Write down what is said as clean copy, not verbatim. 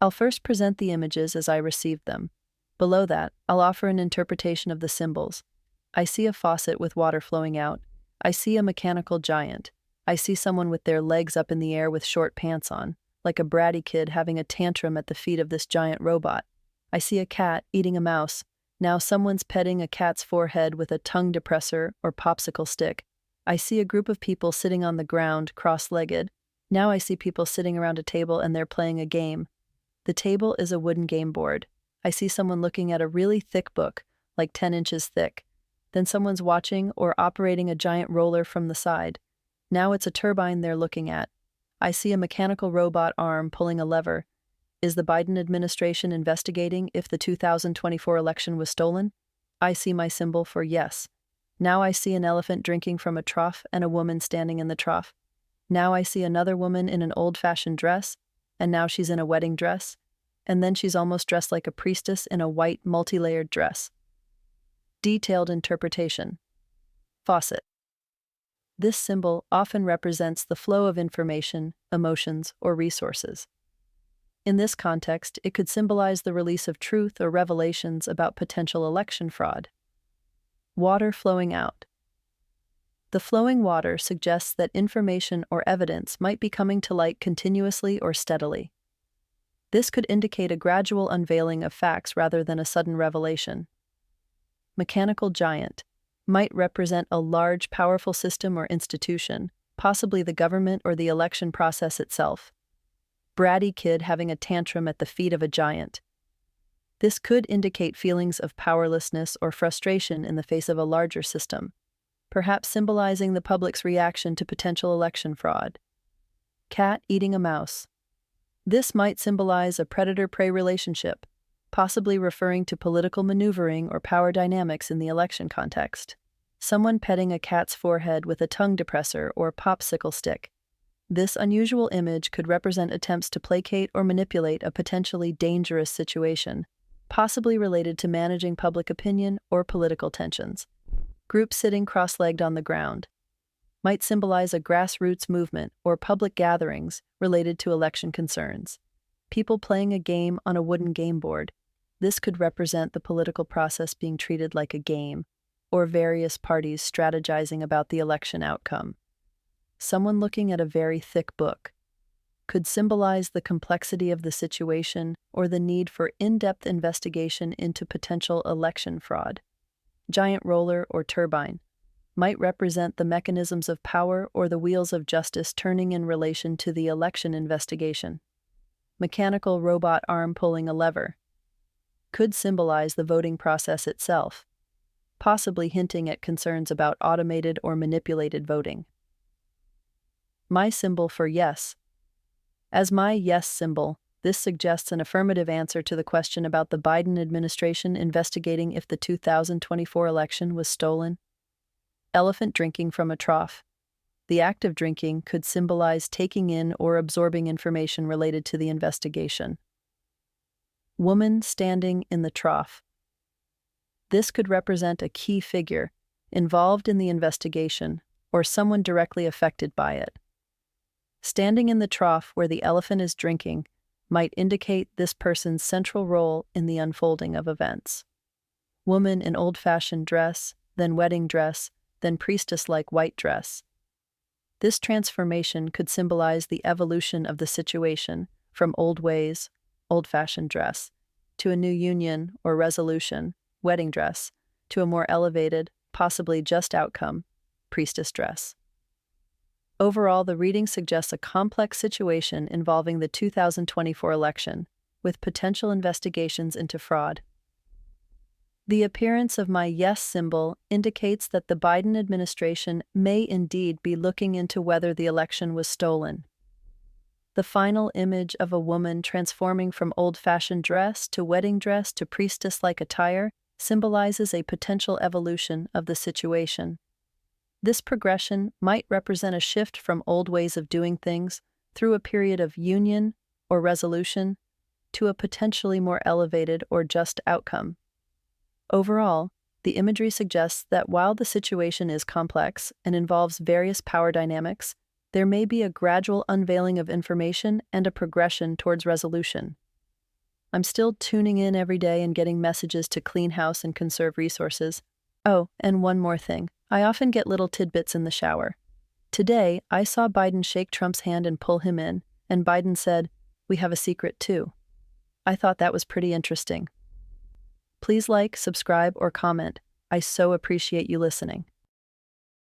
I'll first present the images as I received them. Below that, I'll offer an interpretation of the symbols. I see a faucet with water flowing out. I see a mechanical giant. I see someone with their legs up in the air with short pants on, like a bratty kid having a tantrum at the feet of this giant robot. I see a cat eating a mouse. Now someone's petting a cat's forehead with a tongue depressor or popsicle stick. I see a group of people sitting on the ground, cross-legged. Now I see people sitting around a table and they're playing a game. The table is a wooden game board. I see someone looking at a really thick book, like 10 inches thick. Then someone's watching or operating a giant roller from the side. Now it's a turbine they're looking at. I see a mechanical robot arm pulling a lever. Is the Biden administration investigating if the 2024 election was stolen? I see my symbol for yes. Now I see an elephant drinking from a trough and a woman standing in the trough. Now I see another woman in an old-fashioned dress, and now she's in a wedding dress, and then she's almost dressed like a priestess in a white, multi-layered dress. Detailed interpretation. Faucet. This symbol often represents the flow of information, emotions, or resources. In this context, it could symbolize the release of truth or revelations about potential election fraud. Water flowing out. The flowing water suggests that information or evidence might be coming to light continuously or steadily. This could indicate a gradual unveiling of facts rather than a sudden revelation. Mechanical giant might represent a large, powerful system or institution, possibly the government or the election process itself. Bratty kid having a tantrum at the feet of a giant. This could indicate feelings of powerlessness or frustration in the face of a larger system, perhaps symbolizing the public's reaction to potential election fraud. Cat eating a mouse. This might symbolize a predator-prey relationship, possibly referring to political maneuvering or power dynamics in the election context. Someone petting a cat's forehead with a tongue depressor or popsicle stick. This unusual image could represent attempts to placate or manipulate a potentially dangerous situation, possibly related to managing public opinion or political tensions. Group sitting cross-legged on the ground might symbolize a grassroots movement or public gatherings related to election concerns. People playing a game on a wooden game board. This could represent the political process being treated like a game, or various parties strategizing about the election outcome. Someone looking at a very thick book could symbolize the complexity of the situation or the need for in-depth investigation into potential election fraud. Giant roller or turbine might represent the mechanisms of power or the wheels of justice turning in relation to the election investigation. Mechanical robot arm pulling a lever could symbolize the voting process itself, possibly hinting at concerns about automated or manipulated voting. My symbol for yes. As my yes symbol, this suggests an affirmative answer to the question about the Biden administration investigating if the 2024 election was stolen. Elephant drinking from a trough. The act of drinking could symbolize taking in or absorbing information related to the investigation. Woman standing in the trough. This could represent a key figure involved in the investigation or someone directly affected by it. Standing in the trough where the elephant is drinking might indicate this person's central role in the unfolding of events. Woman in old-fashioned dress, then wedding dress, then priestess-like white dress. This transformation could symbolize the evolution of the situation from old ways, old-fashioned dress, to a new union or resolution, wedding dress, to a more elevated, possibly just outcome, priestess dress. Overall, the reading suggests a complex situation involving the 2024 election, with potential investigations into fraud. The appearance of my yes symbol indicates that the Biden administration may indeed be looking into whether the election was stolen. The final image of a woman transforming from old-fashioned dress to wedding dress to priestess-like attire symbolizes a potential evolution of the situation. This progression might represent a shift from old ways of doing things through a period of union or resolution to a potentially more elevated or just outcome. Overall, the imagery suggests that while the situation is complex and involves various power dynamics, there may be a gradual unveiling of information and a progression towards resolution. I'm still tuning in every day and getting messages to clean house and conserve resources. Oh, and one more thing. I often get little tidbits in the shower. Today, I saw Biden shake Trump's hand and pull him in, and Biden said, "We have a secret too." I thought that was pretty interesting. Please like, subscribe, or comment. I so appreciate you listening.